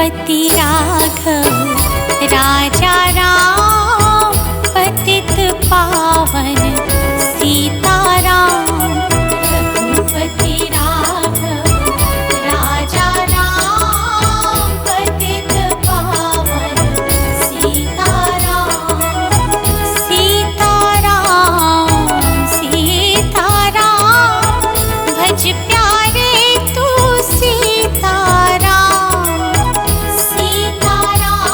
रघुपति राघव राजा राम पतित पावन सीताराम। रघुपति राघव राजा राम पतित पावन सीताराम। सीताराम सीताराम भज प्यारे तू सीताराम। सीताराम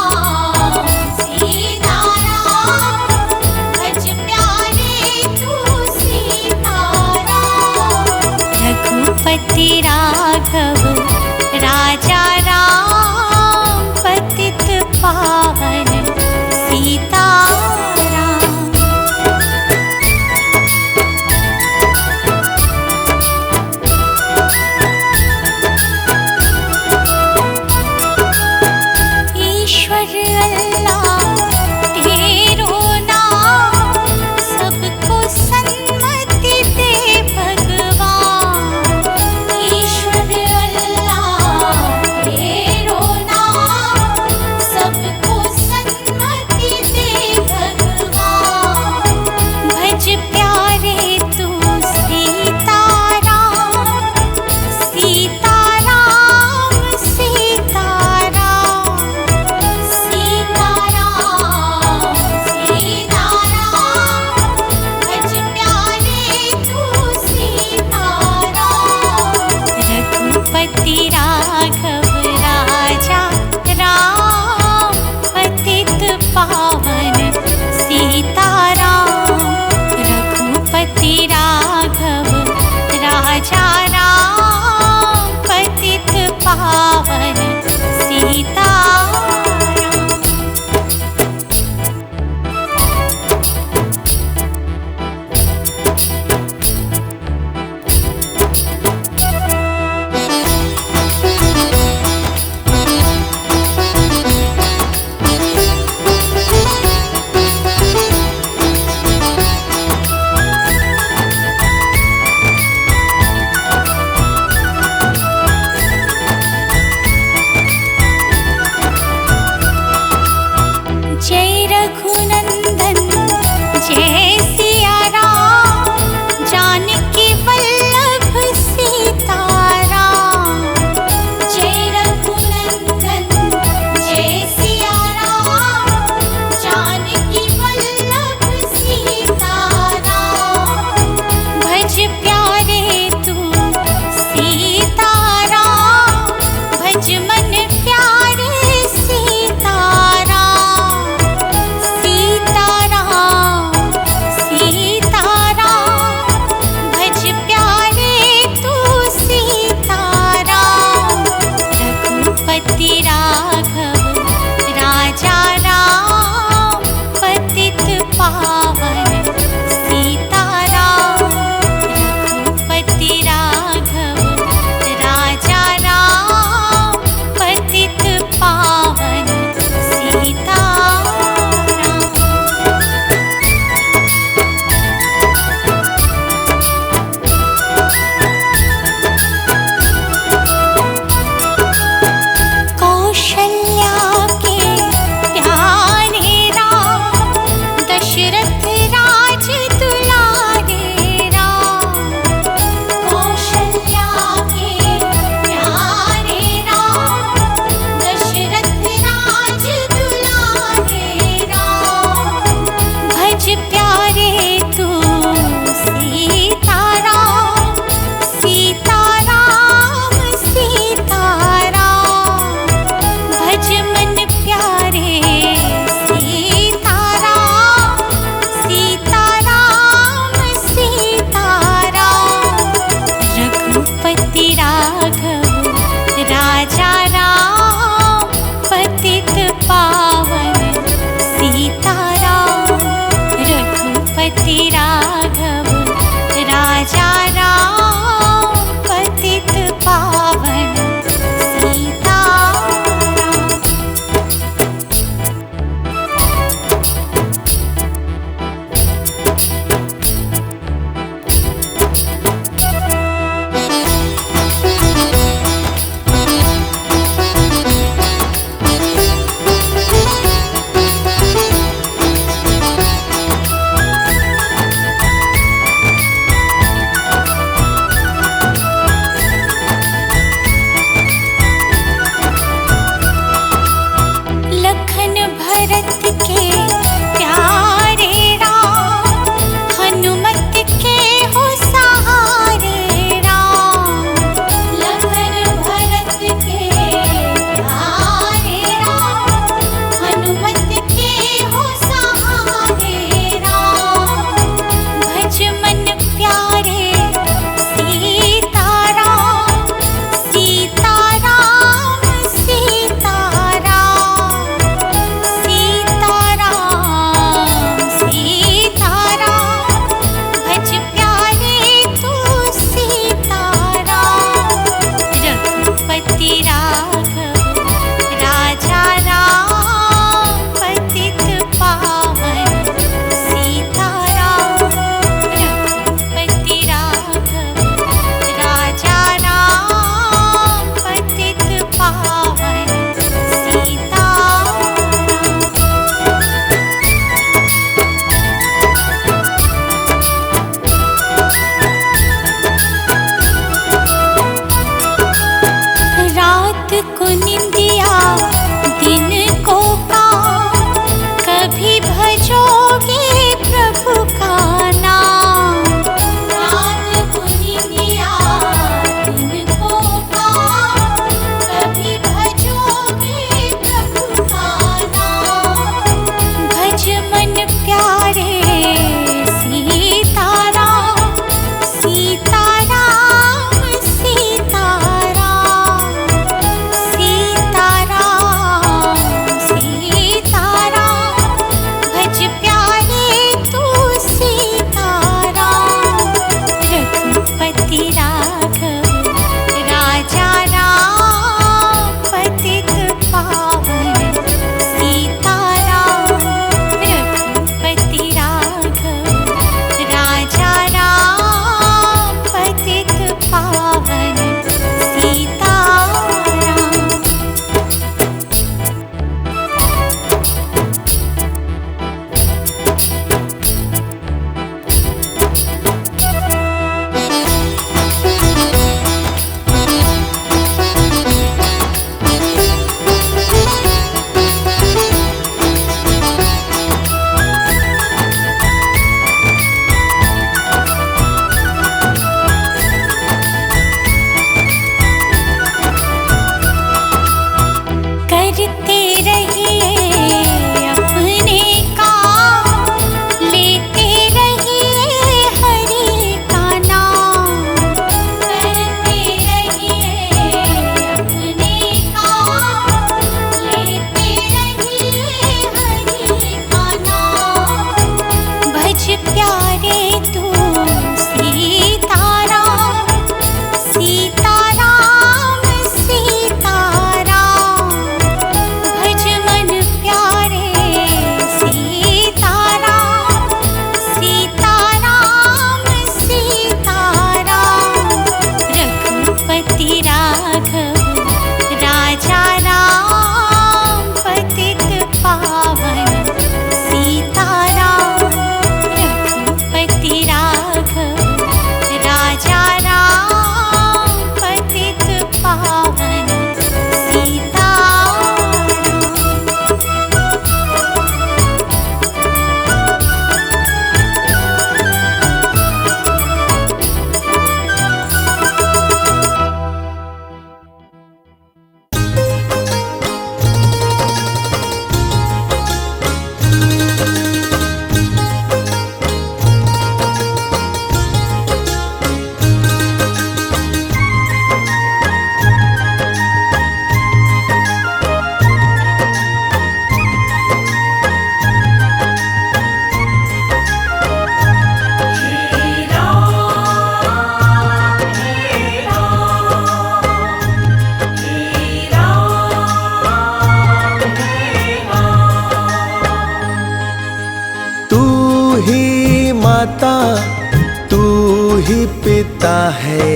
ही पिता है,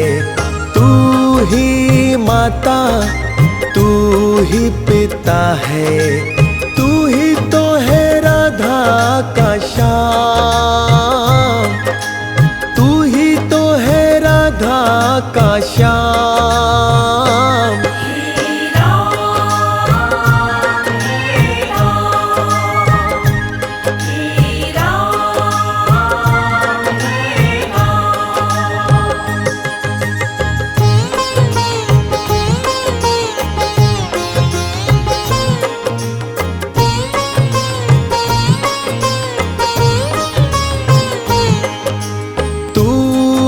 तू ही माता, तू ही पिता है, तू ही तो है राधा का श्याम, तू ही तो है राधा का श्याम।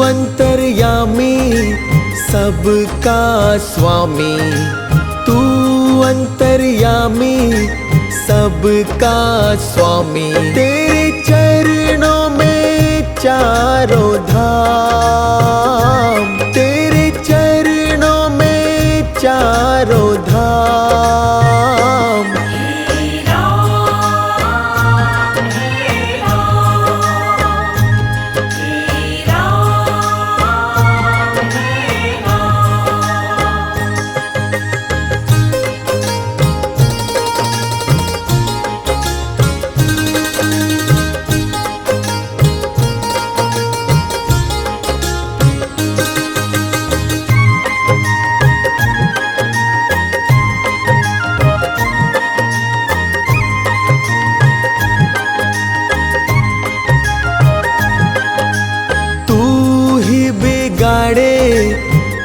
अंतर्यामी सबका स्वामी, तू अंतर्यामी सबका स्वामी, तेरे चरणों में चारों धाम, तेरे चरणों में चारों धाम।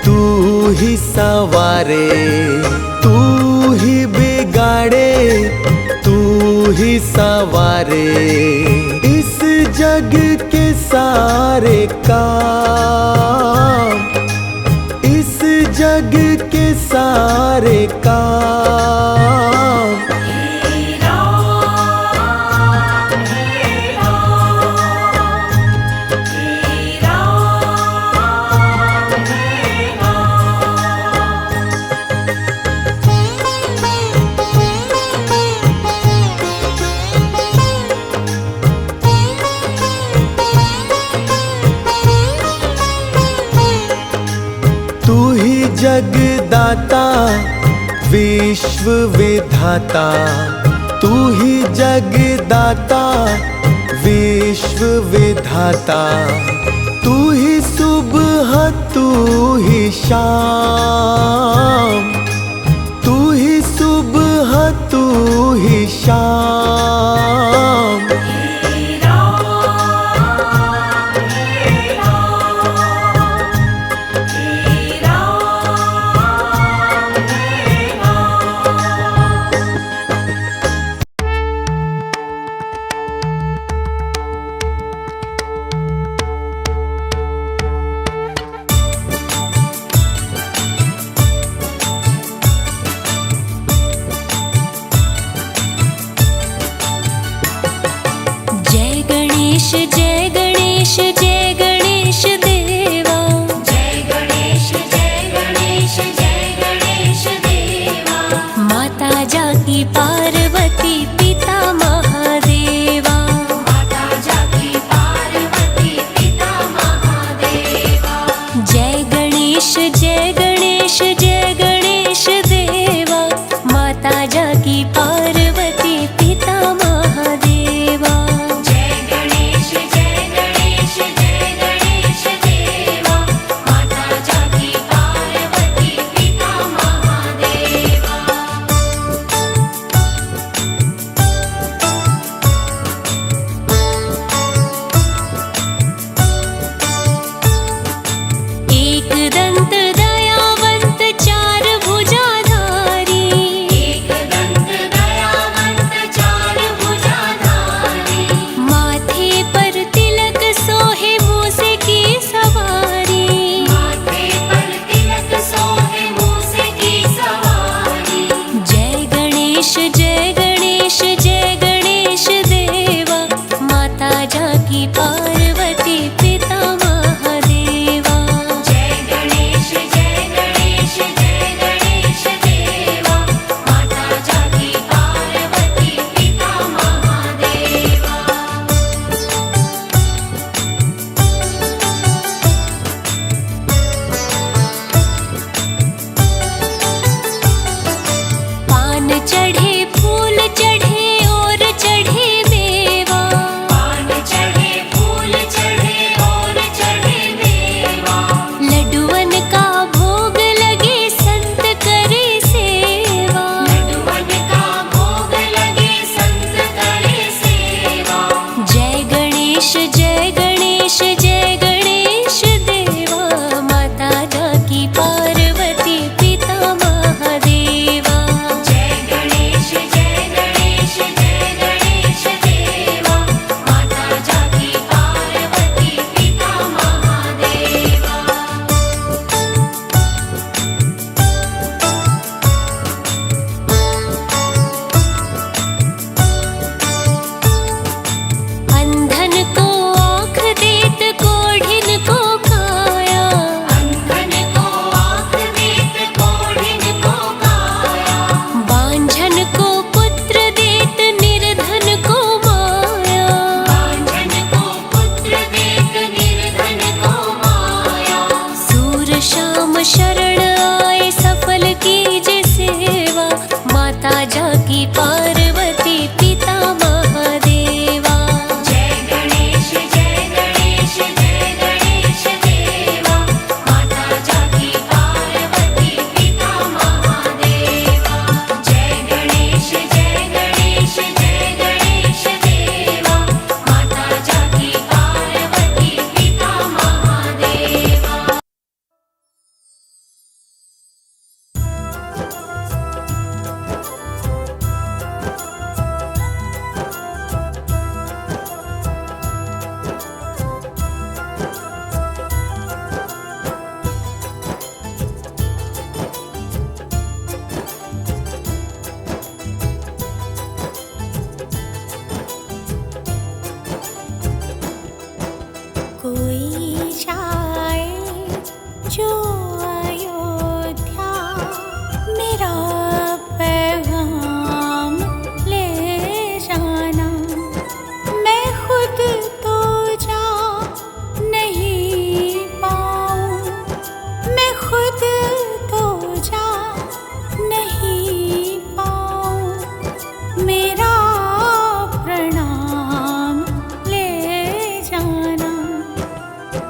तू ही सवारे, तू ही बिगाड़े, तू ही सवारे, इस जग के सारे काम, इस जग के सारे काम। तू ही जगदाता विश्व विधाता, तू ही जगदाता विश्व विधाता, तू ही सुबह तू ही शाम, तू ही सुबह तू ही शाम।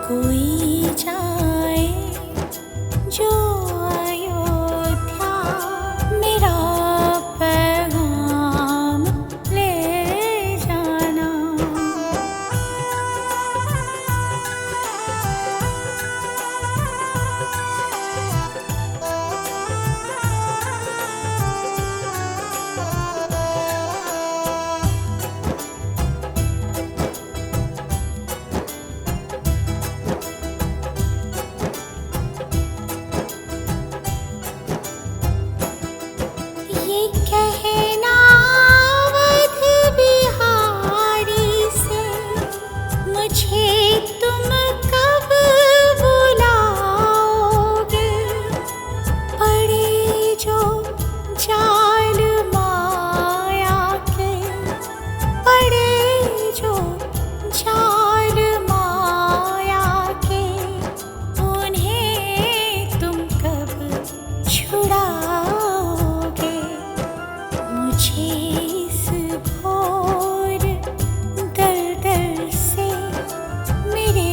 कोई जाए जो अयोध्या, मेरा पैगाम ले जाना। ये कहना अवध बिहारी से, मुझे तुम कब बुलाओगे? पड़े जो जाल माया के, पड़े जो जाल माया के, उन्हें तुम कब छुड़ाओगे? मुझे इस घोर दलदल से मेरे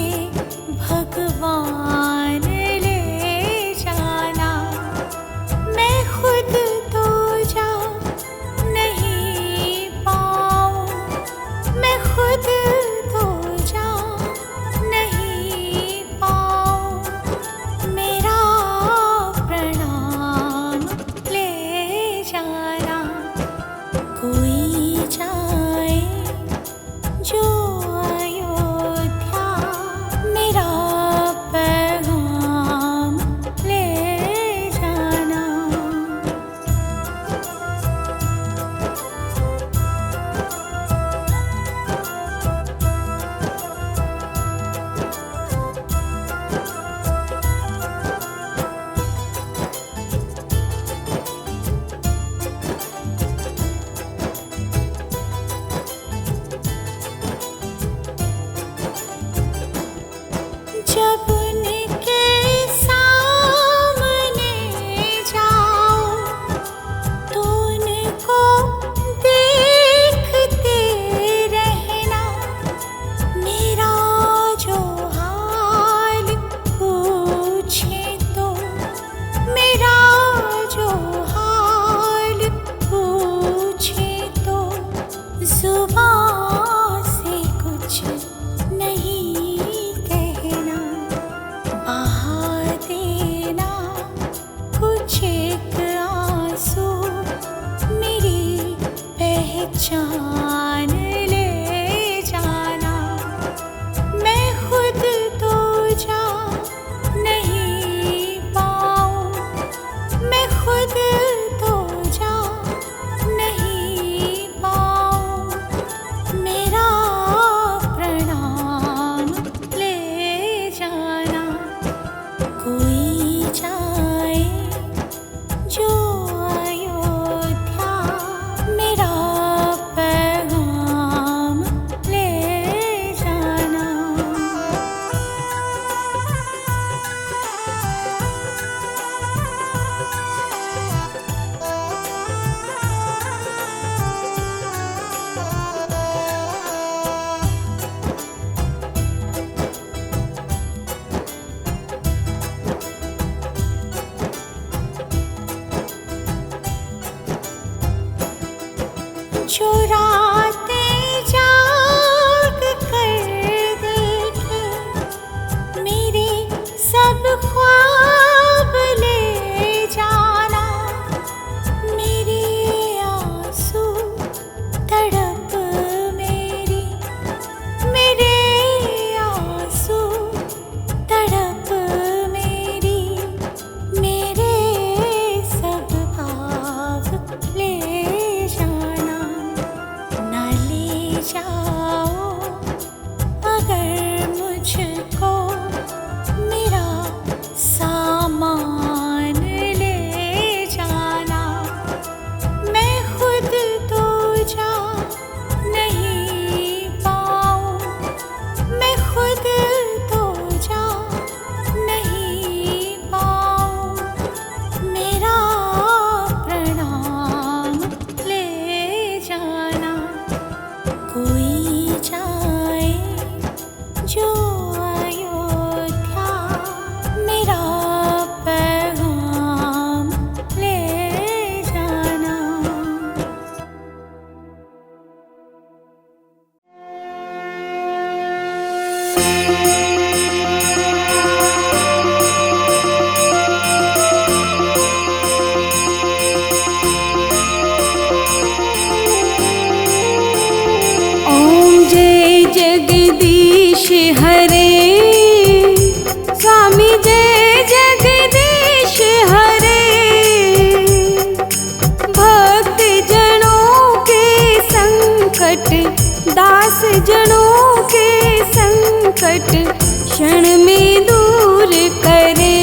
क्षण में दूर करे।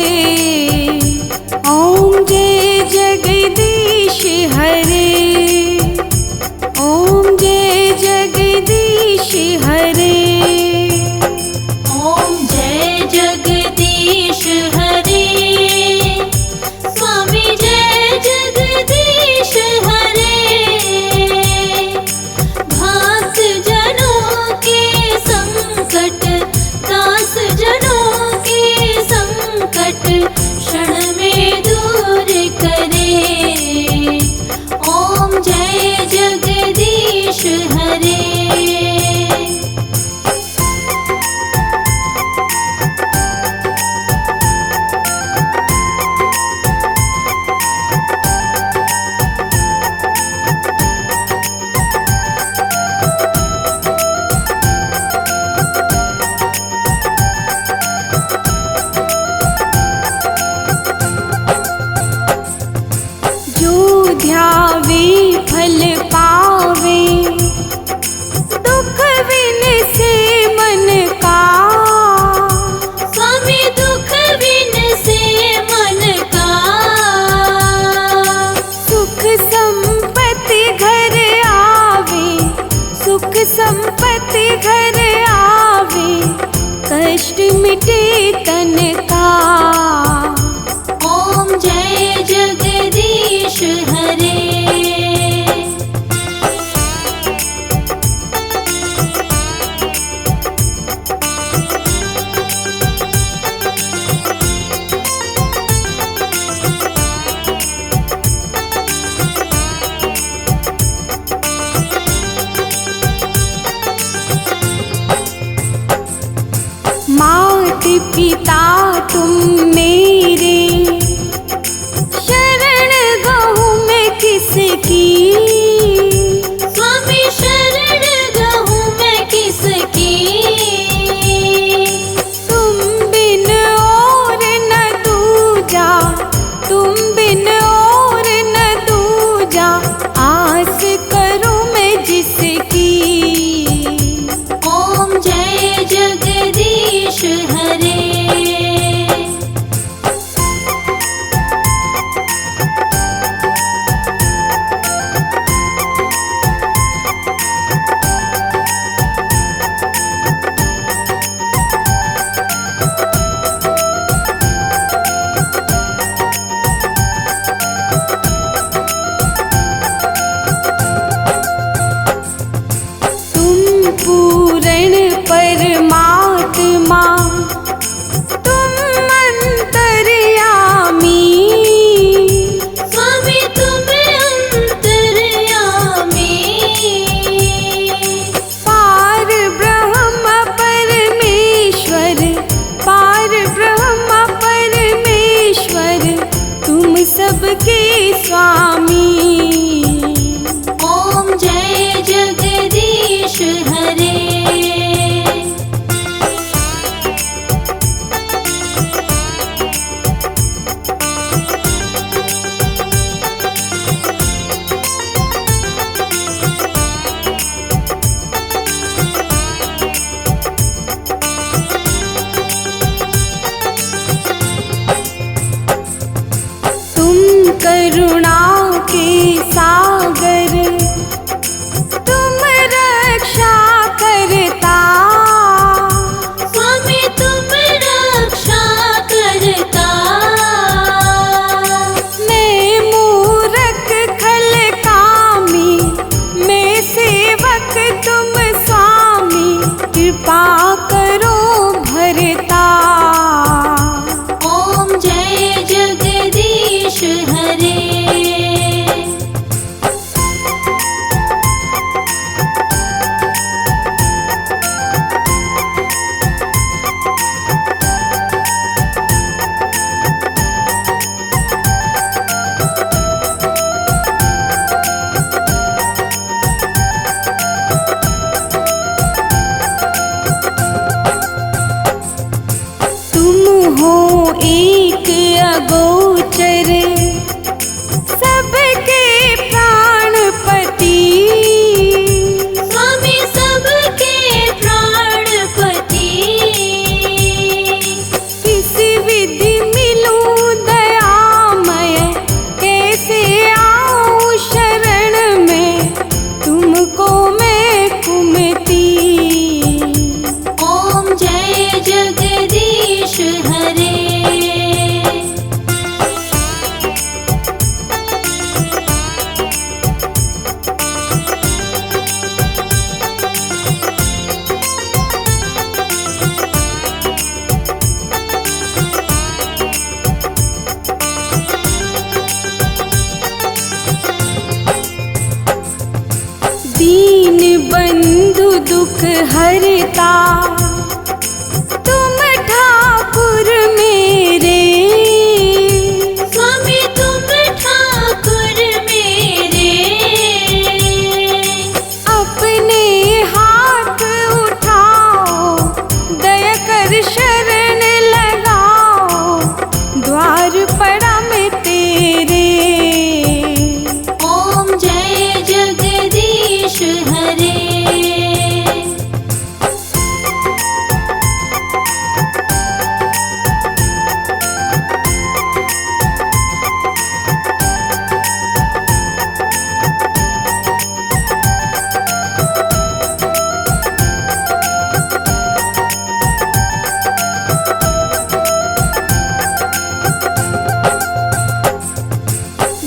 ओम जय जगदीश हरे, ओम जय जगदीश हरे। ओम जय जगदीश हरे, स्वामी जय जगदीश हरे। भक्त जनों के संकट, दास जनों के संकट क्षण में दूर करे। ओम जय जगदीश हरे। जो ध्यावे फल पावे, दुख विन से मन का। स्वामी दुख विन से मन का। सुख संपत्ति घर आवे, सुख संपत्ति घर आवे, कष्ट मिटे तन का। ओम जय जगदीश हरे। मात पिता तुम मेरे, शरण गहूँ मैं किसकी। स्वामी शरण गहूँ मैं किसकी। तुम बिन और न दूजा, तुम बिन और न दूजा, आस करूँ मैं जिसकी। ओम जय जगदीश हरे। तुम पूर्ण परमात्मा, तुम अंतर्यामी। स्वामी तुम अंतर्यामी। पार ब्रह्म परमेश्वर, पार ब्रह्म परमेश्वर, तुम सबके स्वामी। ओम जय जगदीश हरे। तुम करुणा के सागर, तुम रक्षा करता। स्वामी तुम रक्षा करता। मैं मूरख खल कामी, मैं सेवक तुम स्वामी, कृपा करो भरता। ओम जय जगदीश हरे। तुम हो एक अगोचर, सबके प्राणपति। स्वामी सबके प्राणपति। करता तुम ठाकुर मेरे, स्वामी तुम ठाकुर मेरे। अपने हाथ उठाओ दया कर शरण लगाओ, द्वार पड़ा मैं तेरे। ओम जय जगदीश हरे।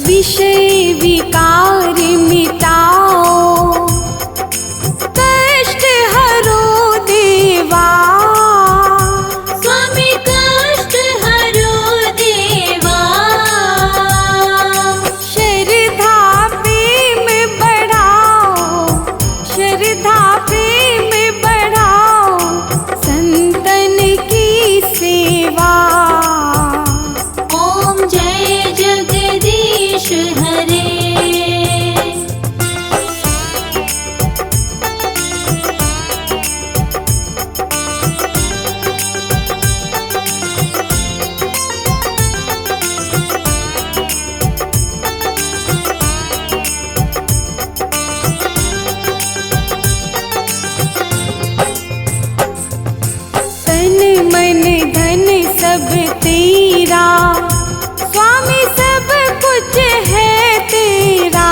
विषय विकार मिटाओ, कष्ट हरो देवा, स्वामी कष्ट हरो देवा। श्रद्धा प्रेम बढ़ाओ, श्रद्धा प्रेम बढ़ाओ, संतन की सेवा। ओम जय जगदीश हरे। तन मन धन सब तेरा, स्वामी सब कुछ है तेरा।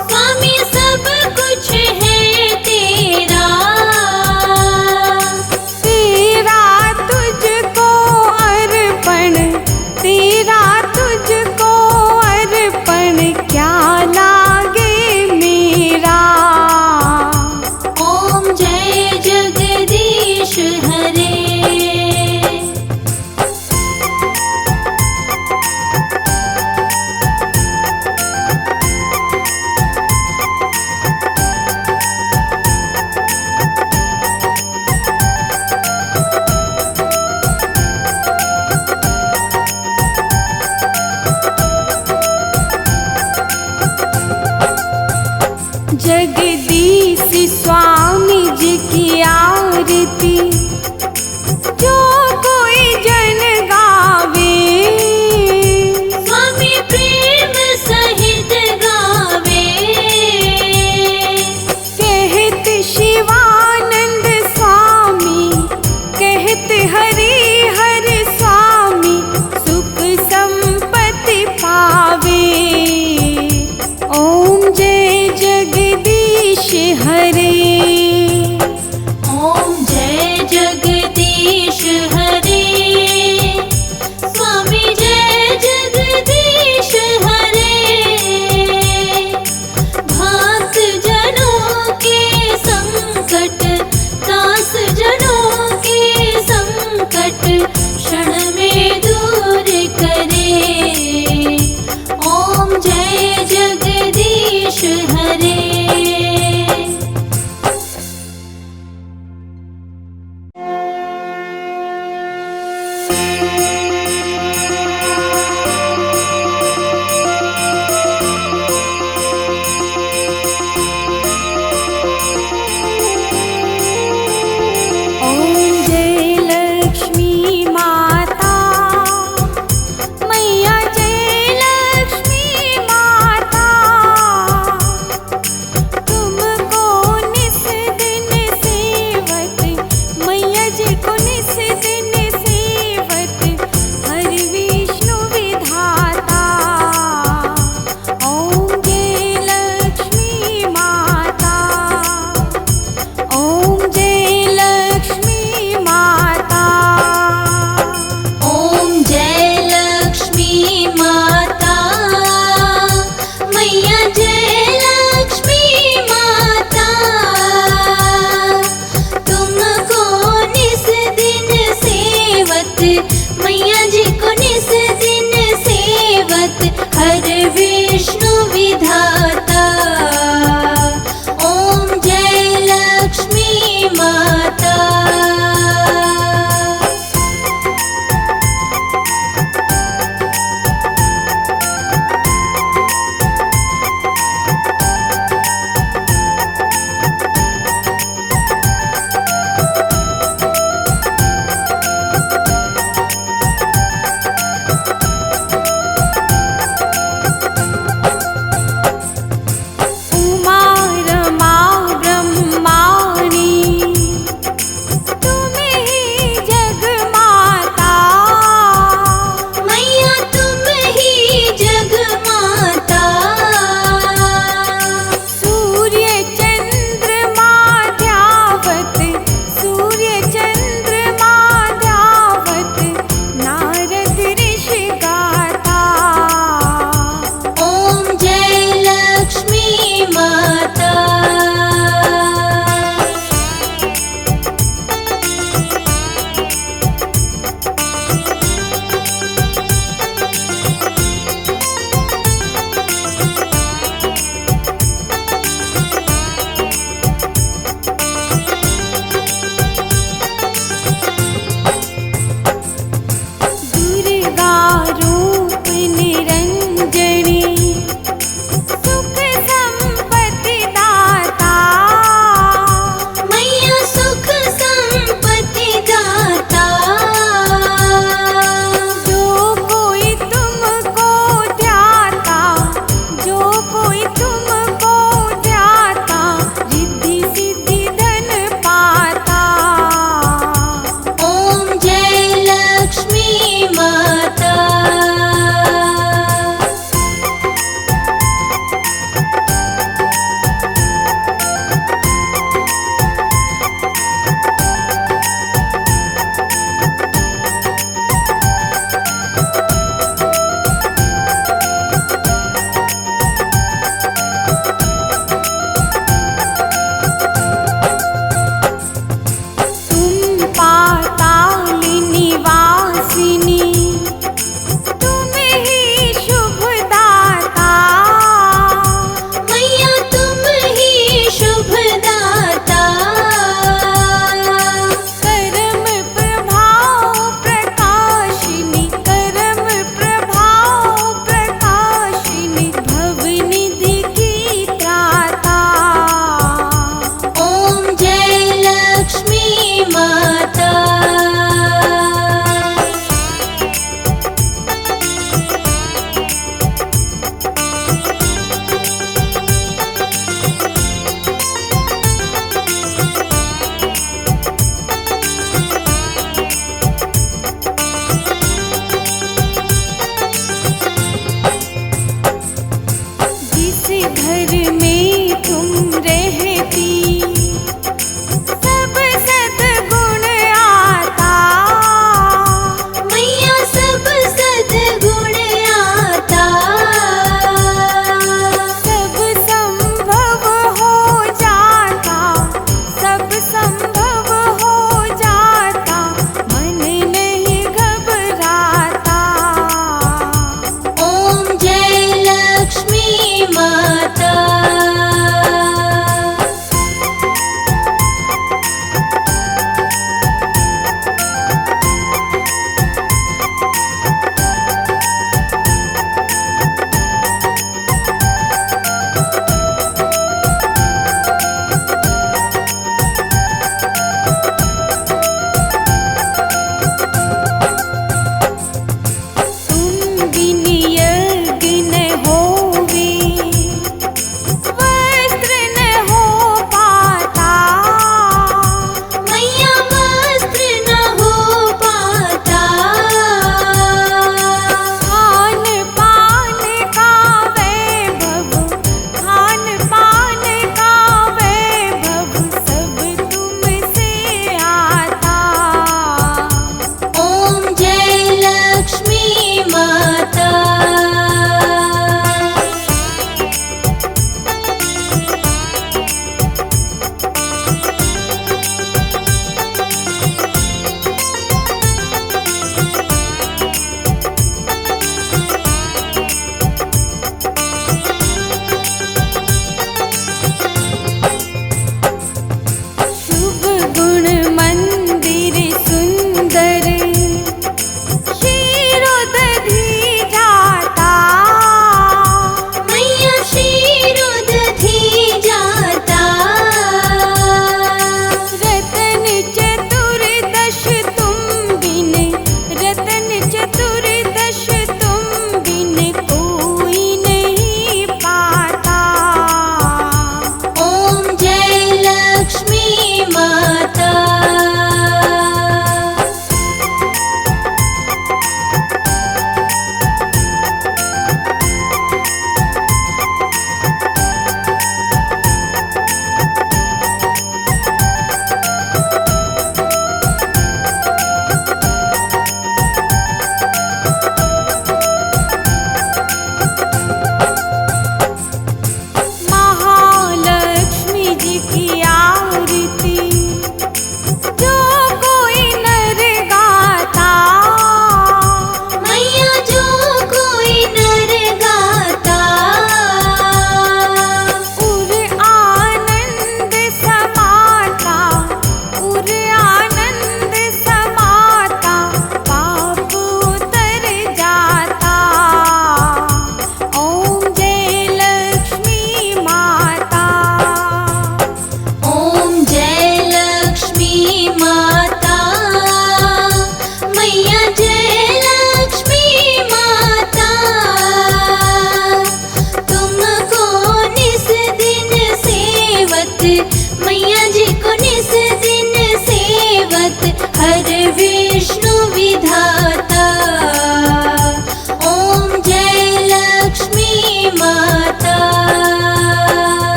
स्वामी सब कुछ है तेरा। तेरा तुझको अर्पण, तेरा तुझको अर्पण, क्या लागे मेरा। ओम जय जगदीश हरे। जगदीश स्वामी जी की आरती जो कोई जन गावे, स्वामी प्रेम सहित गावे। कहत शिवानंद स्वामी, कहत हरि हर स्वामी, सुख संपत्ति पावे। ओम जय जगदीश हरे। ओम जय जगदीश हरे। स्वामी जय जगदीश हरे। भक्त जनों के संकट, दास जनों के संकट, क्षण में दूर करे। ओम जय जगदीश हरे। ओम जय लक्ष्मी माता, मैया जय लक्ष्मी माता, तुमको निस दिन सेवत, मैया जी को निस दिन सेवत, हर विष्णु विधाता। ओम जय लक्ष्मी माता, ओम जय लक्ष्मी माता। ओम जय लक्ष्मी माता, मैया जय लक्ष्मी माता, तुमको निस दिन सेवत, मैया जी को निस दिन सेवत, हर विष्णु विधाता। ओम जय लक्ष्मी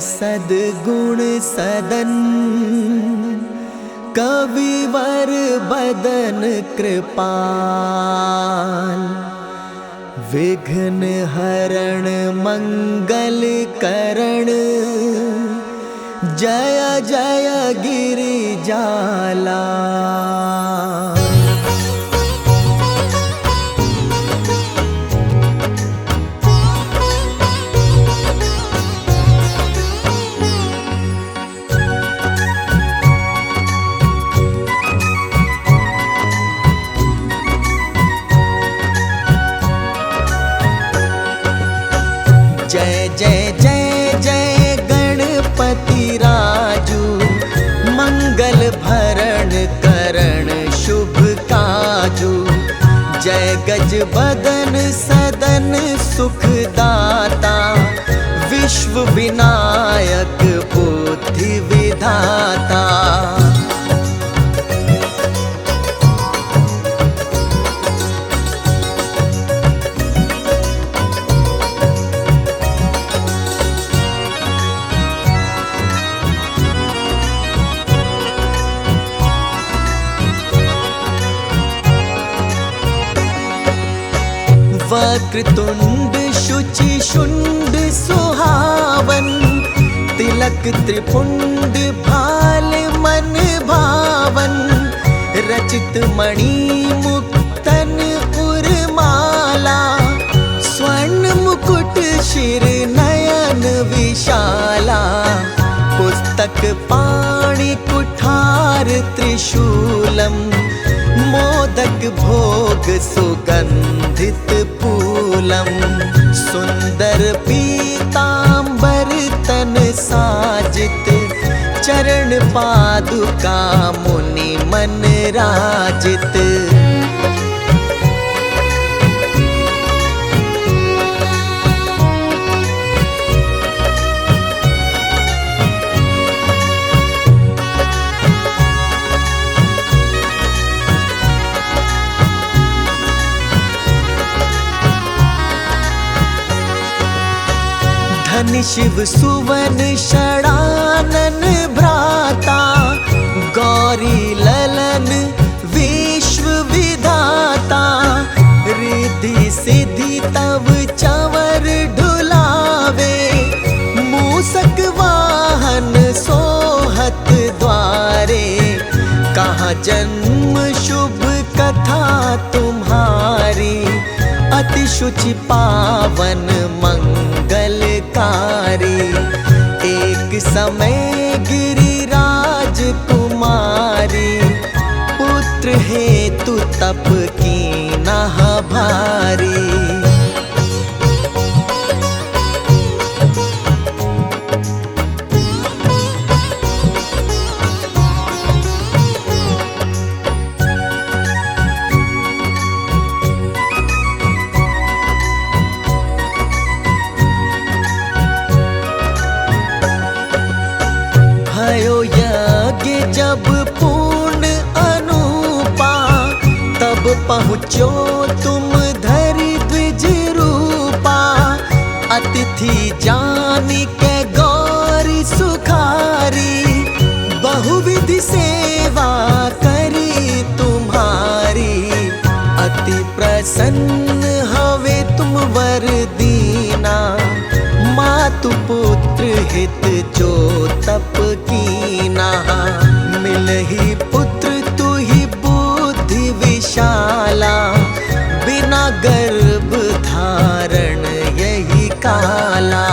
सद्गुण सदन, कविवर बदन कृपाल। विघ्न हरण मंगल करण, जय जय गिरिजाला। जय जय जय जय गणपति राजू, मंगल भरण करण शुभ काजू। जय गज बदन सदन सुखदाता, विश्व विनायक बुद्धि विधाता। वक्रतुंड शुचि शुंड सुहावन, तिलक त्रिपुंड भाल मन भावन। रचित मणि मुक्तन उर्माला, स्वर्ण मुकुट शिर नयन विशाला। पुस्तक पाणि कुठार त्रिशूलम, मोदक भोग सुगंधित फूलम। सुंदर पीतांबर तन साजित, चरण पादुका मुनि मन राजित। धन शिव सुवन षडानन भ्राता, गौरी ललन विश्व विधाता। रिद्धि सिद्धि तव चंवर ढुलावे, मूसक वाहन सोहत द्वारे। कहाँ जन्म शुभ कथा तुम्हारी, अति शुचि पावन मंगलकारी। एक समय गिरिराज कुमारी, पुत्र हेतु तप कीन्हा भारी। भयो यज्ञ जब पूर्ण अनुपा, तब पहुँचो तुम धरि द्विज रूपा। अतिथि जानि के गौरी सुखारी, बहुविधि सेवा करी तुम्हारी। अति प्रसन्न हवे तुम वर दीना, मातु पुत्र हित जो तप कीना। मिलहि पुत्र तुहि बुद्धि विशाला, बिना गर्भ धारण यही काला।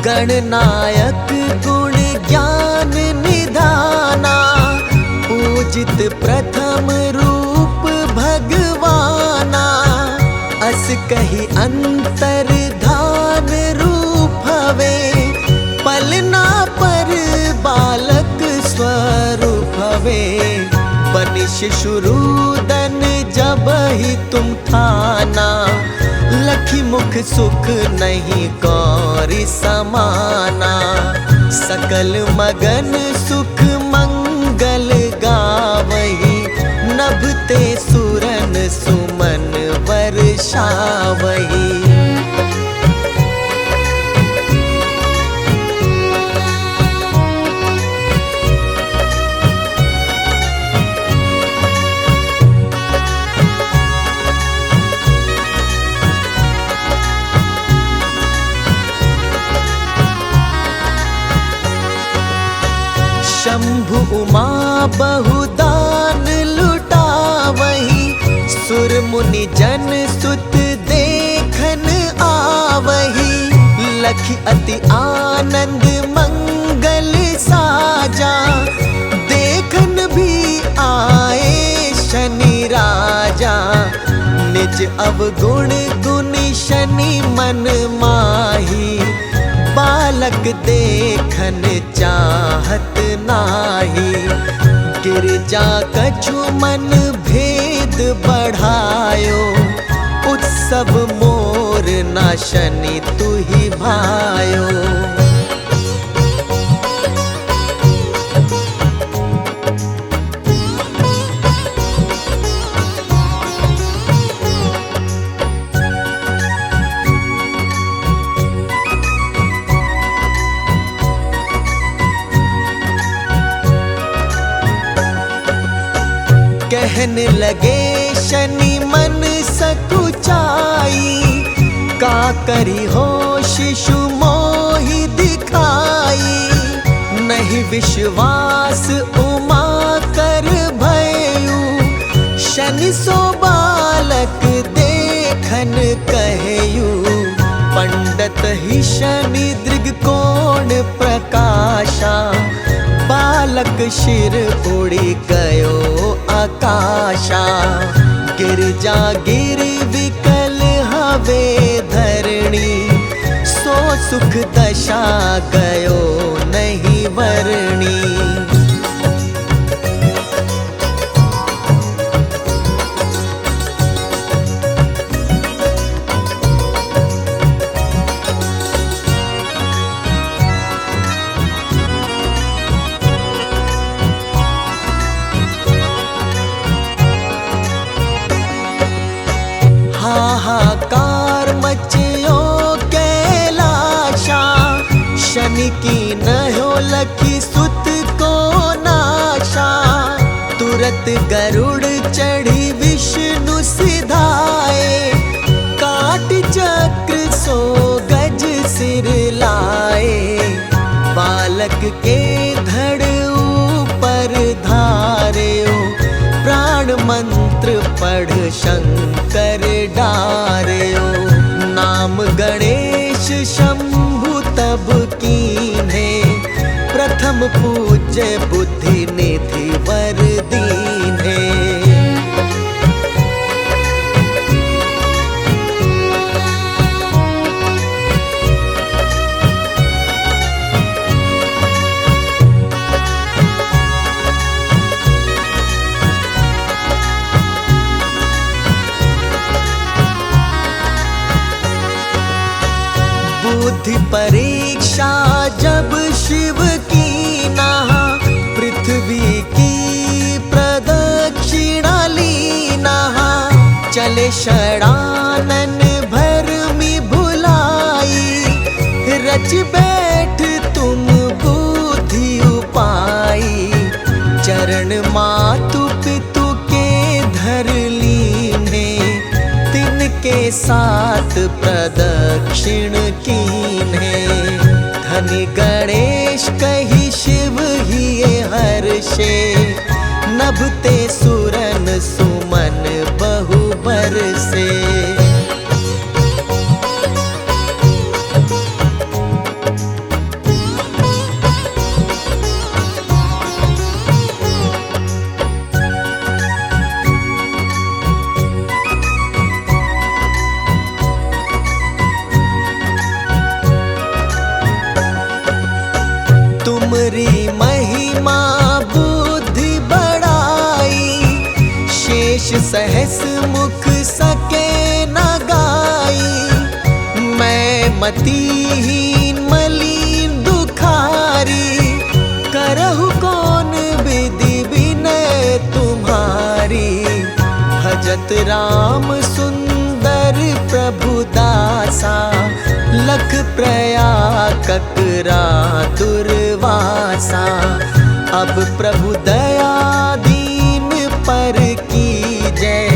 गणनायक गुण ज्ञान निधाना, पूजित प्रथम रूप भगवाना। अस कही अंतर धान रूप हवे, पलना पर बालक स्वरूप हवे। बनि शिशुरुदन जब ही तुम ठाना, लखी मुख सुख नहीं गौरी समाना। सकल मगन सुख मंगल गावही, नभते सुरन सुमन वर्षावही। शंभु उमा बहुदान लुटावही, सुर मुनि जन सुत देखन आवही। लखी अति आनंद मंगल साजा, देखन भी आए शनि राजा। निज अवगुण गुण शनि मन माही, बालक देखन चाहत नाही। गिरजा कछु मन भेद बढ़ायो, उत्सव मोर ना शनि तुहि भायो। कहने लगे शनि मन सकुचाई, का करी हो शिशु मोहि दिखाई। नहीं विश्वास उमा कर भयउ, शनि सो बालक देखन कहयु। पंडित ही शनि दृगकोण प्रकाशा, बालक शिर उड़ी गयो आकाशा। गिरजा गिर विकल हवे धरणी, सो सुख दशा गयो नहीं वरणी। हाहाकार मचियो कैलाशा, शनि की न हो लखी सुत को नाशा। तुरत गरुड़ चढ़ी विष्णु सिधाए, काट चक्र सो गज सिर लाए। बालक के धड़ ऊपर धार्यो, प्राण मंत्र पढ़ शंकर डार्यो। नाम गणेश शंभु तब कीन्हे, प्रथम पूज्य बुद्धि निधि वर दीन्हे। बुद्धि परीक्षा जब शिव की ना, पृथ्वी की प्रदक्षिणा लीना। चले षडानन भरमि भुलाई, रच बैठ तुम बुद्धि उपाई। चरण मातु पितु के धर लीने, तिनके साथ प्रदक्षिण कीन्हे। धनि गणेश कही शिव ही हर्षे, नभते सुरन सुमन बहु बरसे। तुमरी महिमा बुद्धि बढ़ाई, शेष सह शेष मुख सके न गाई। मैं मतिहीन मलिन दुखारी, करहु कौन विधि विनय तुम्हारी। भजत राम सुंदर प्रभु दासा, लख प्रयाग ककरा दुर्वासा। अब प्रभु दया दीन पर कीजय,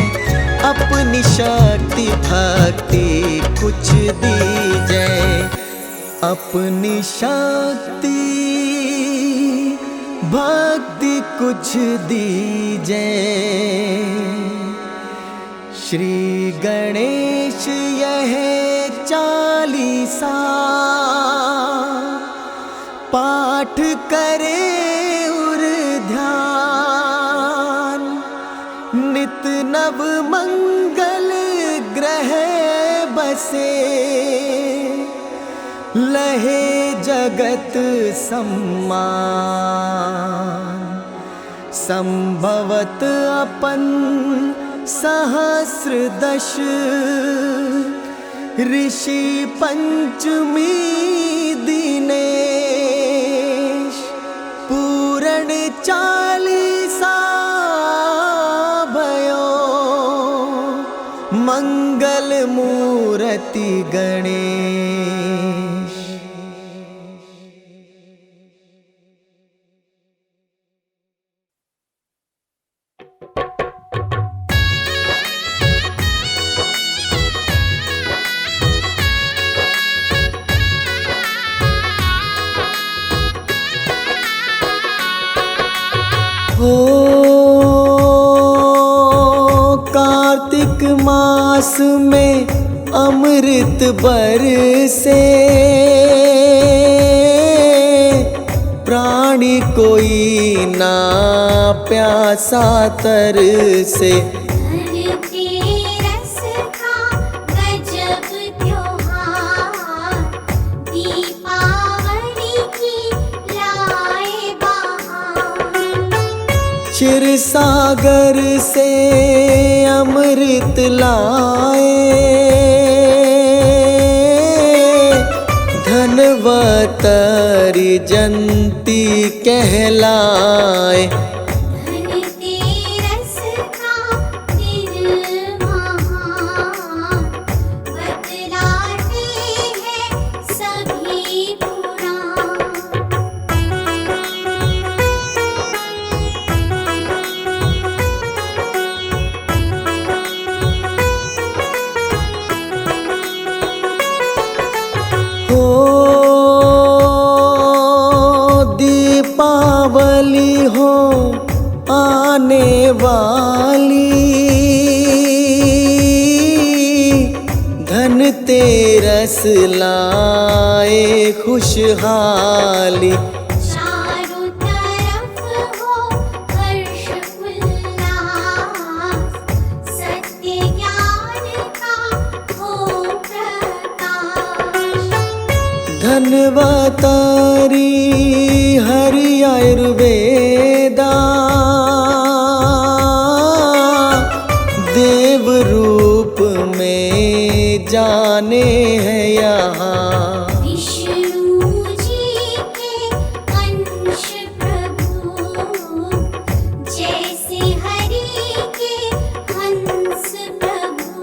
अपनी शक्ति भक्ति कुछ दीजय। अपनी शक्ति भक्ति कुछ दीजय। श्री गणेश यह चालीसा, पाठ करे उर ध्यान। नित नव मंगल ग्रह बसे, लहे जगत सम्मान। संभवत अपन सहस्र दश, ऋषि पंचमी दिनेश। पूरण चालीसा भयो, मंगल मूर्ति गणेश। हो कार्तिक मास में अमृत बरसे, प्राणी कोई ना प्यासा तरसे। धनतेरस का गजब त्योहार, दीपावली की लाए बहार। क्षीर सागर से अमृत लाए, धनवतरी जंती कहलाए। धनतेरस का दिन महान, बतलाते हैं सभी पुराण। दीपावली हो आने वाली, धनतेरस लाए खुशहाली। चारों तरफ हो हर्ष उल्लास, सत्य ज्ञान का हो प्रकाश। धनवतारी हरि आयुर्वेदा, देव रूप में जाने हैं यहाँ। विष्णु जी के अंश प्रभु, जैसे हरि के हंस प्रभु।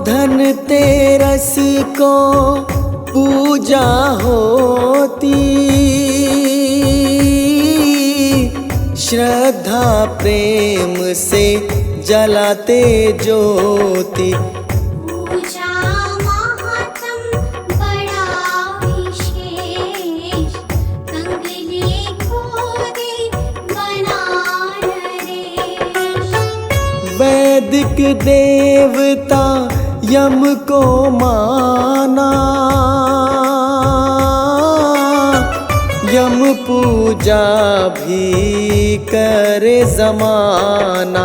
धनतेरस को पूजा होती, श्रद्धा प्रेम से जलाते ज्योति। पूजा महात्म बड़ा विशेष, कंगले खोदे बना नरेश। वैदिक देवता यम को माना, यम पूजा भी करे जमाना।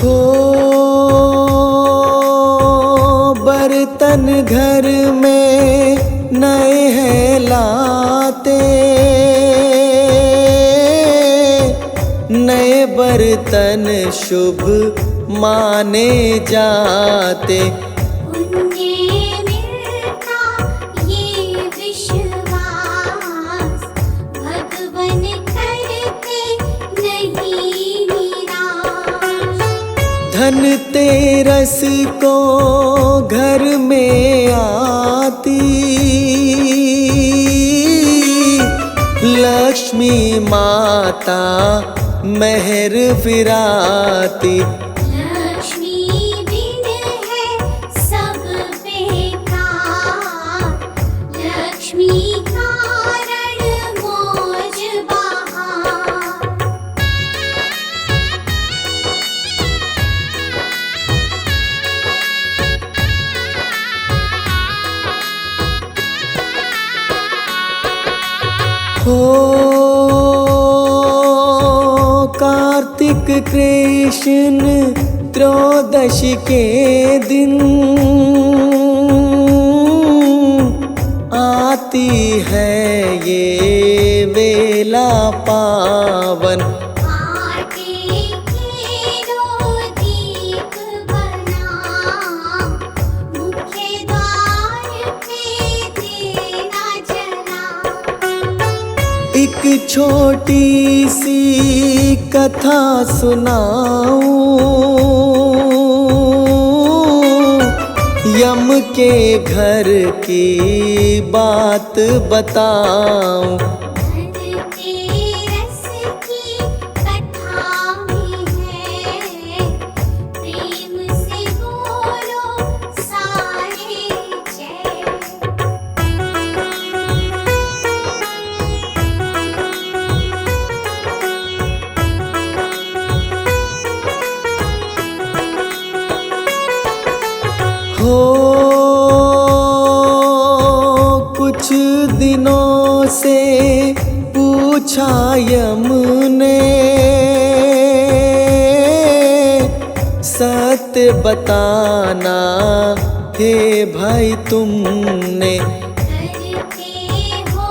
हो बर्तन घर में नए हैं लाते, नए बर्तन शुभ माने जाते। पुण्य मिलता ये विश्वास, भगवन करते नहीं निराश। धन तेरस को घर में आती, लक्ष्मी माता मेहर फिराती। लक्ष्मी बिन है सब बेकार, लक्ष्मी कारण मौज बहार। हो कार्तिक कृष्ण त्रयोदशी के दिन आती है ये वेला पावन। आटे के दो दीप बना, मुख्य द्वार पे देना जला। एक छोटी सी कथा सुनाऊं, यम के घर की बात बताऊं। धनतेरस की कथा में है, प्रेम से बोलो सारे जय। हो कुछ दिनों से पूछा यम ने, सत्य बताना हे भाई तुमने। करते हो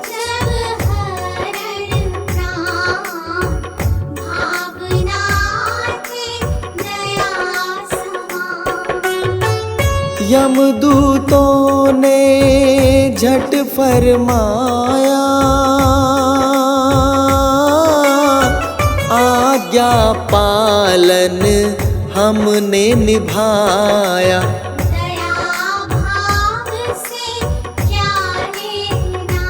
जब हरण प्राण, भावना से दया समान। यमदूतों ने झट फरमाया, आज्ञा पालन हमने निभाया। दया भाव से क्या लेना,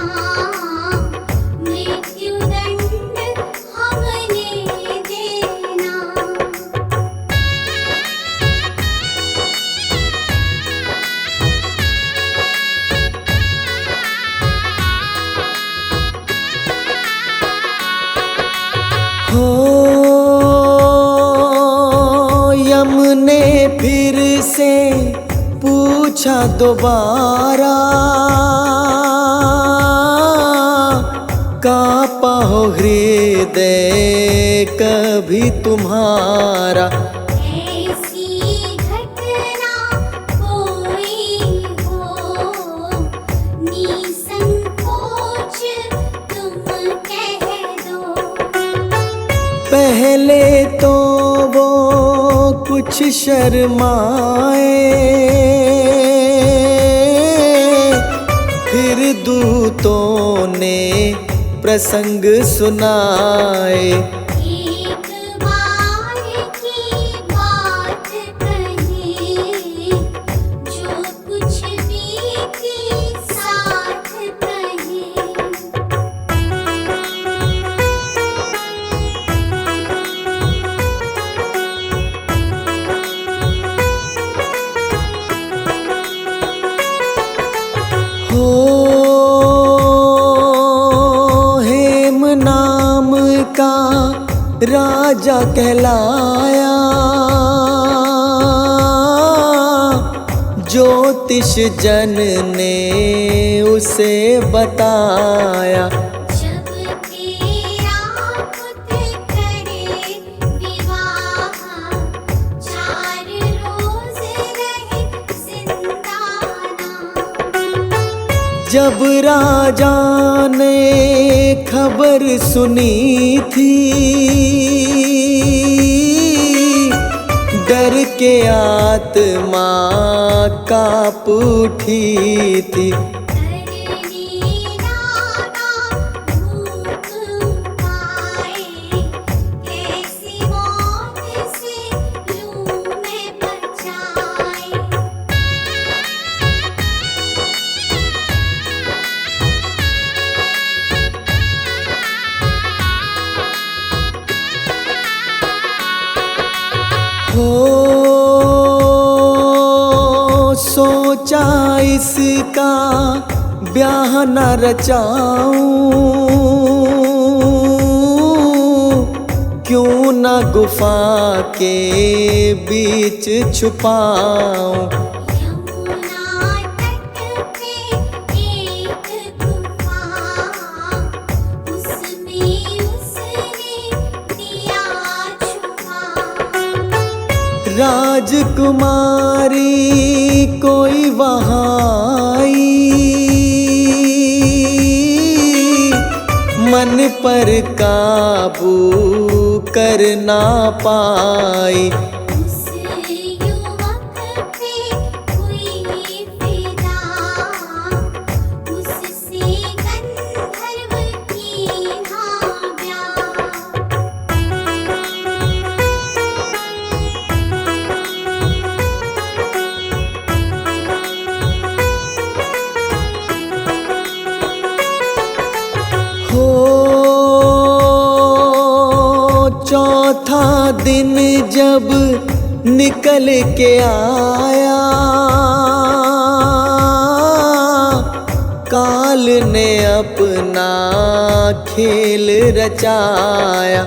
मृत्युदंड हमने देना। हो यम ने फिर से पूछा दोबारा, कांपा हो हृदय कभी तुम्हारा। ऐसी घटना कोई हो, निसंकोच तुम कह दो। पहले तो वो कुछ शर्माए, फिर दूतों ने प्रसंग सुनाए। एक बार की बात कही, जो कुछ बीती साथ कही। हो हेम नाम का राजा कहलाया, ज्योतिष जन ने उसे बताया। जब तेरा पुत्र करे विवाह, जब राजा ने खबर सुनी थी, डर के आत्मा काँप उठी थी। सोचा इसका ब्याह न रचाऊं, क्यों न गुफा के बीच छुपाऊं। राजकुमारी कोई वहाँ आई, मन पर काबू कर ना पाई। चौथा दिन जब निकल के आया, काल ने अपना खेल रचाया।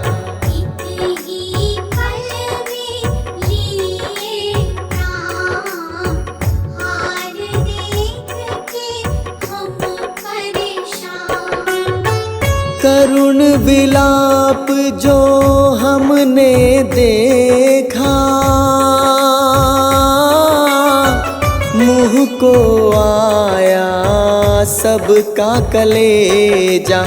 करुण विलाप जो हमने देखा, मुँह को आया सबका कलेजा।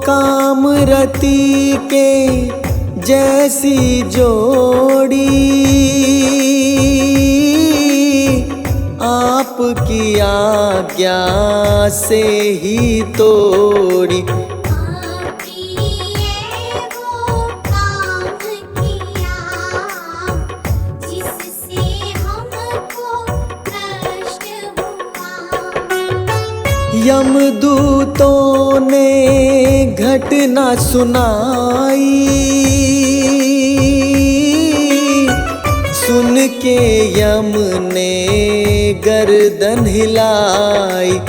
कामरती के जैसी जोड़ी आपकी आज्ञा से ही तोड़ी। यमदूतों ने घटना सुनाई, सुन के यम ने गर्दन हिलाई।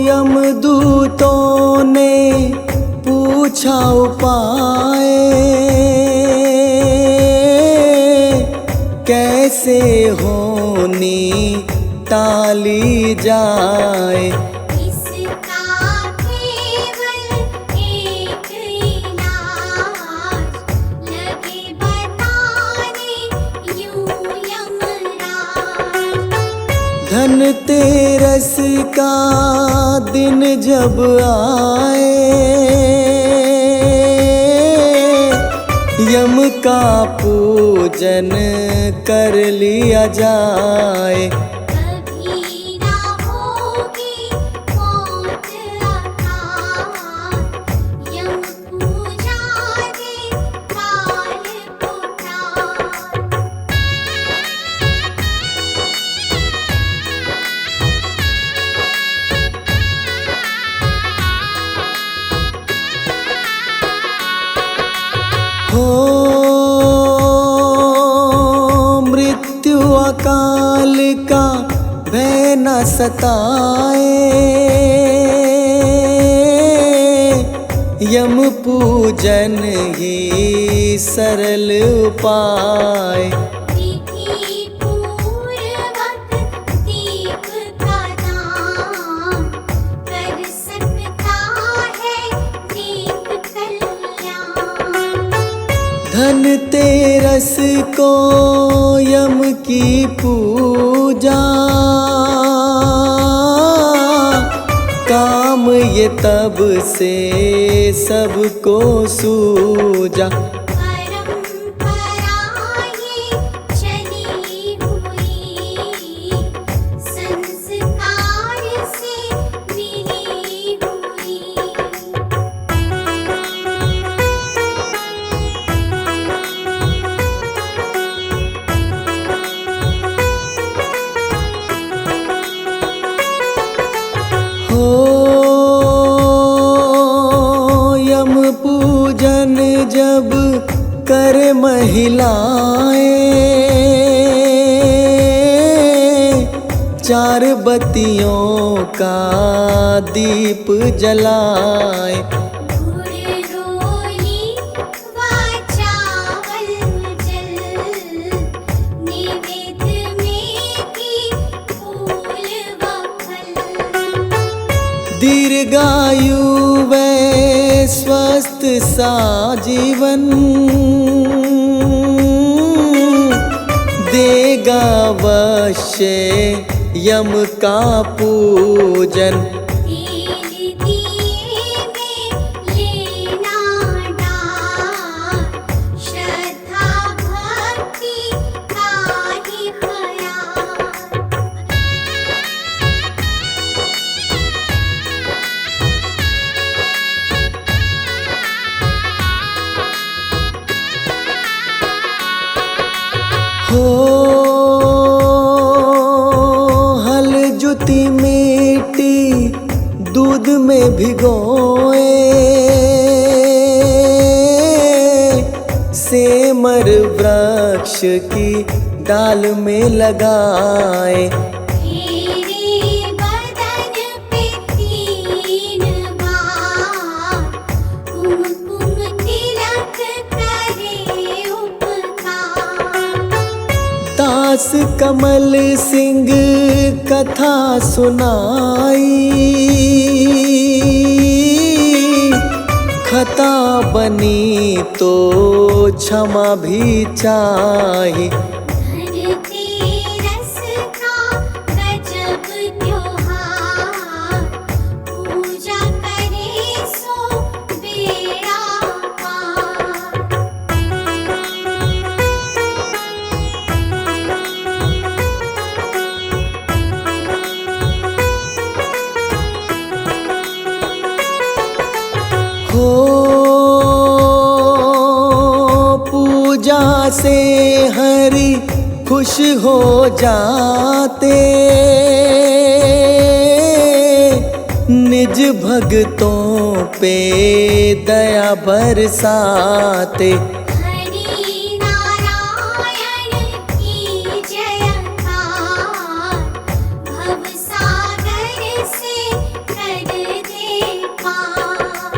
यमदूतों ने पूछा उपाय, कैसे होनी टाली जाए। धनतेरस का दिन जब आए, यम का पूजन कर लिया जाए। अकाल का भय न सताए, यम पूजन ही सरल उपाय। विधि पूर्वक दीप का दान कर सकता है नेक कल्याण। धनतेरस को यम की पूजा, काम ये तब से सबको सूझा। परंपरा ये चली हुई, संस्कार से मिली हुई। हो यम पूजन जब कर महिलाएं, चार बत्तियों का दीप जलाए। गुड़ रोली व चावल जल, निवेद्य में की फूल व फल। दीर्घायु व स्वस्थ सा जीवन देगा अवश्य यम का पूजन। तेल दिए में लेना डार, श्रद्धा भक्ति का ही ख्याल। हो हल जुती मिट्टी दूध में भिगोए, सेमर वृक्ष की डाल में लगाए। तेरे बदन पे 3 बार कुमकुम तिलक करे उपकार। दास कमल सिंह कथा सुनाई, खता बनी तो क्षमा भी चाहिए। धनतेरस का गजब त्योहार, पूजा करे सो बेड़ा पार। हो पूजा से हरि खुश हो जाते, निज भक्तों पे दया बरसाते। हरि नारायण की जयकार, भवसागर से कर दे पार।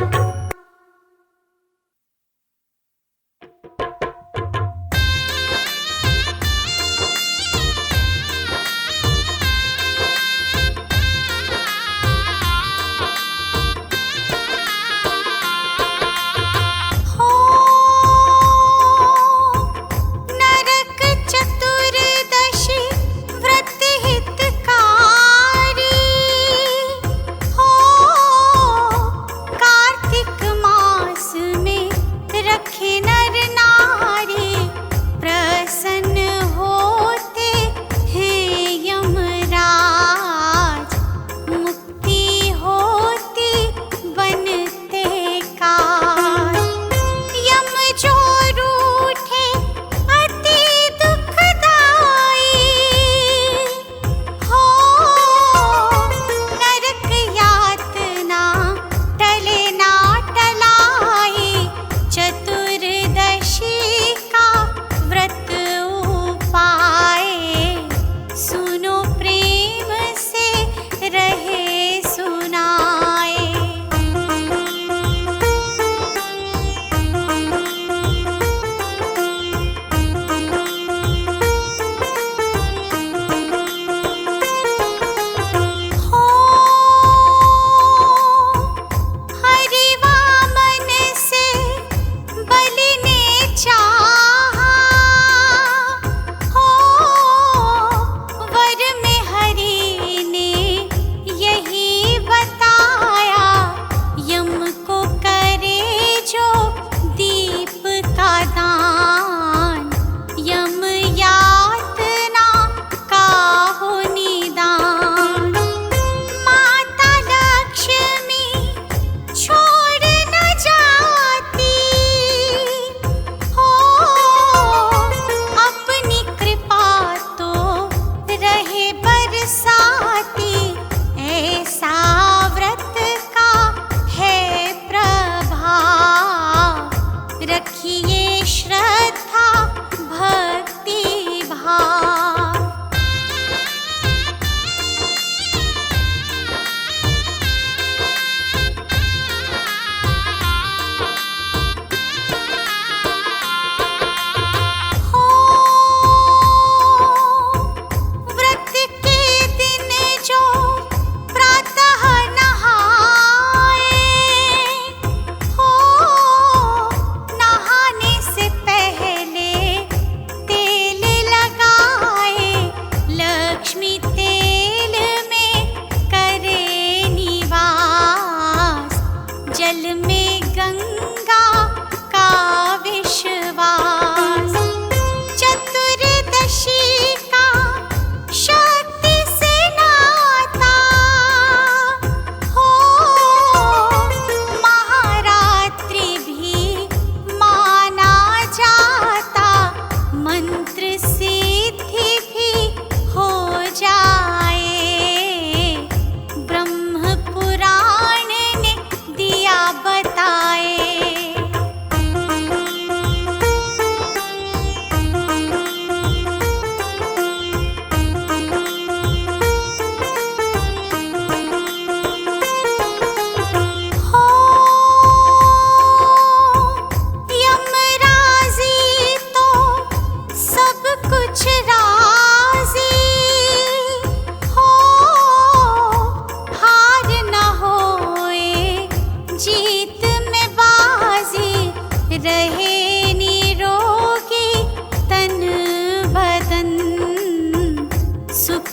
हो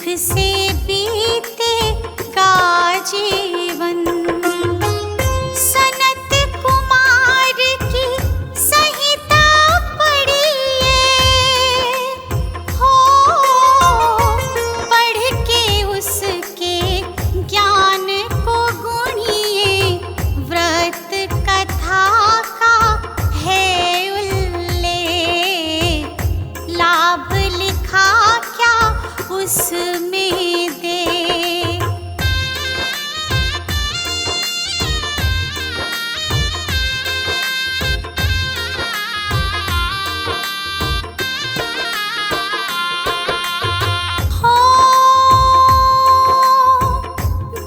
से बीतेगा जीवन। सनत कुमार की संहिता पढ़िए, हो पढ़ के उसके ज्ञान को गुणिए। व्रत कथा का है उल्लेख, लाभ लिखा क्या उसमें दे। हो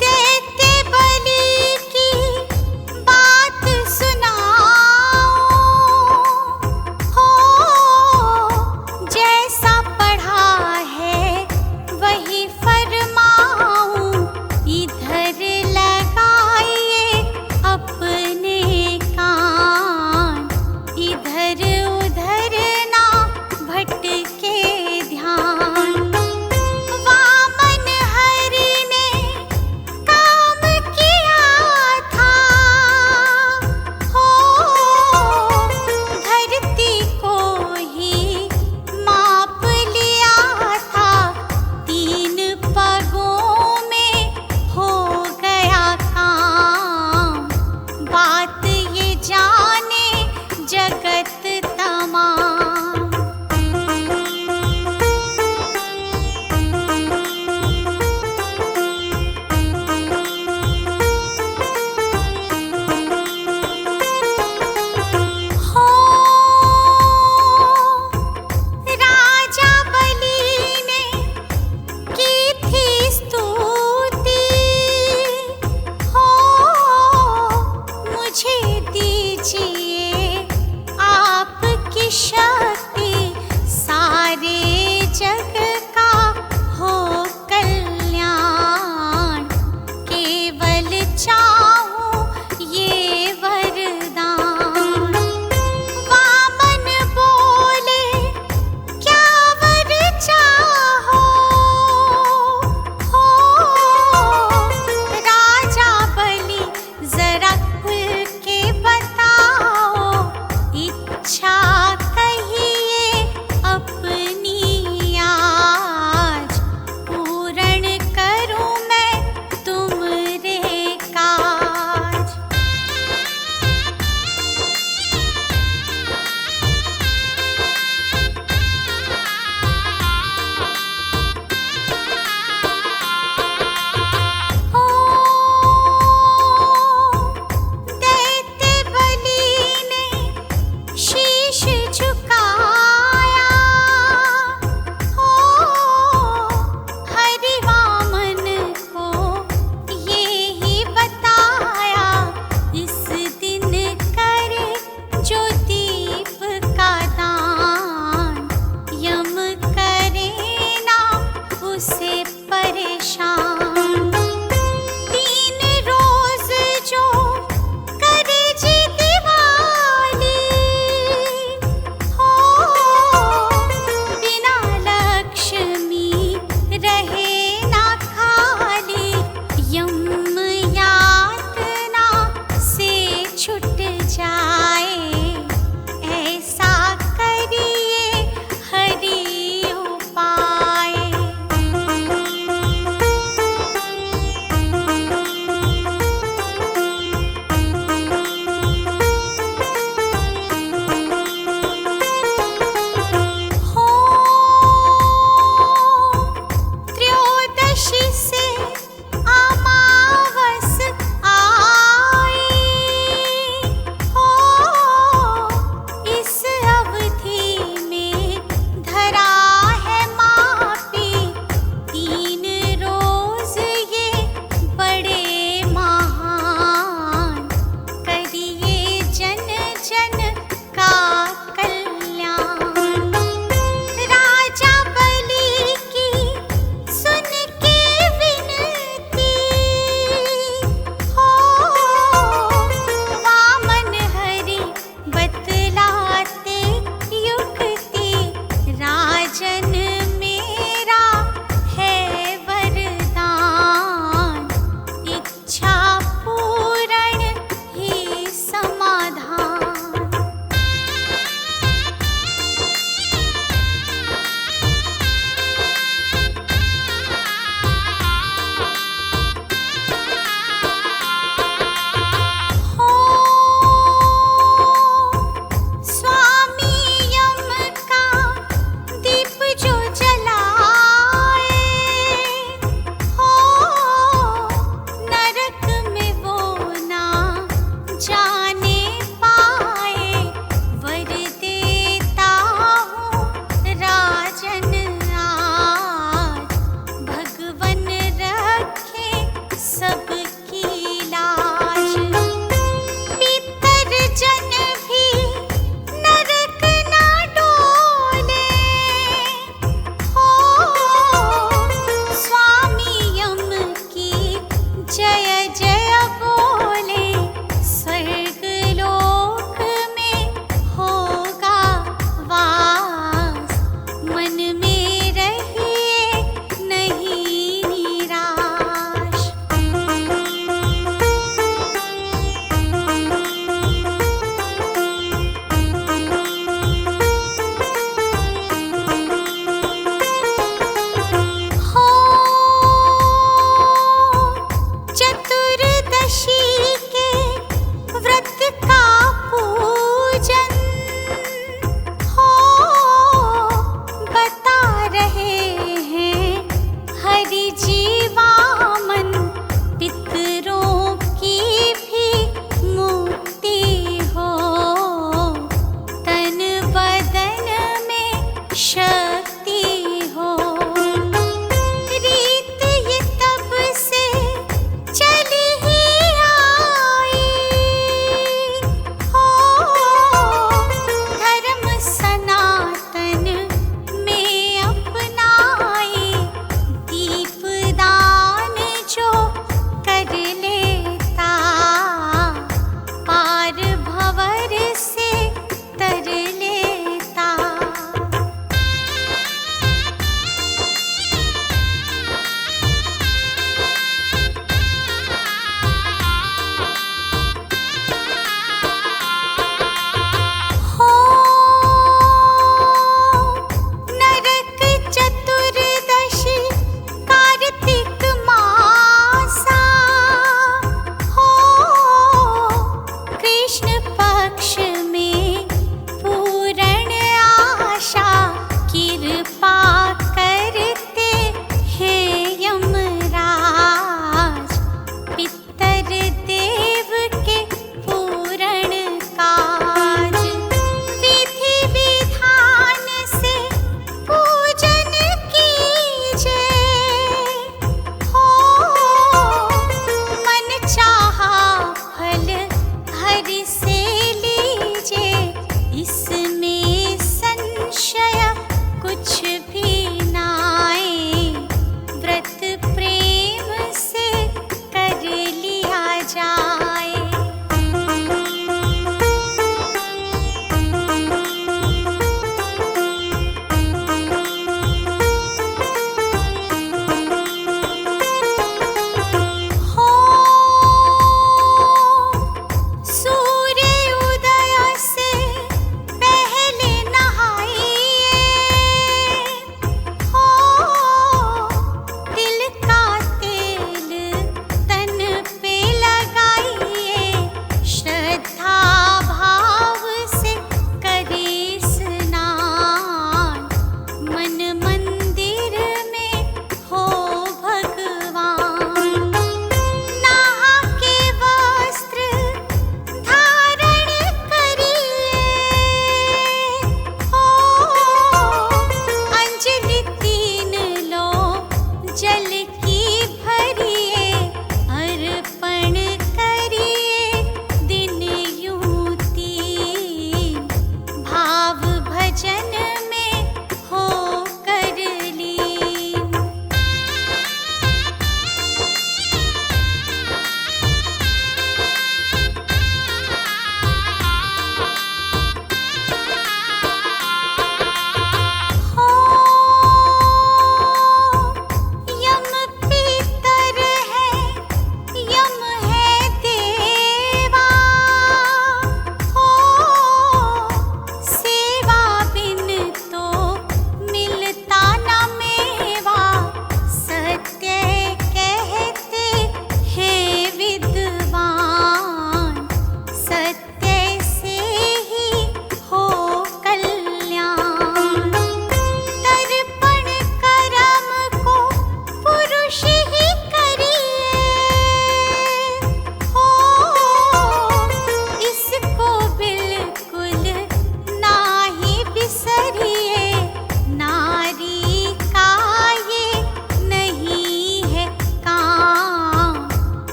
देते बलि की बात सुनाओ, हो जैसा पढ़ा है वही फरमाऊं। इधर लगाइए अपने कान, इधर उधर ना भटके ध्यान। वामन हरि ने काम किया था, हो धरती को ही माप लिया था। 3 पगों में हो गया काम, बात ये जाने जगत तमाम। हो राजा बलि ने की थी स्तुति, हो मुझे दीजिए आपकी शक्ति। सारे जग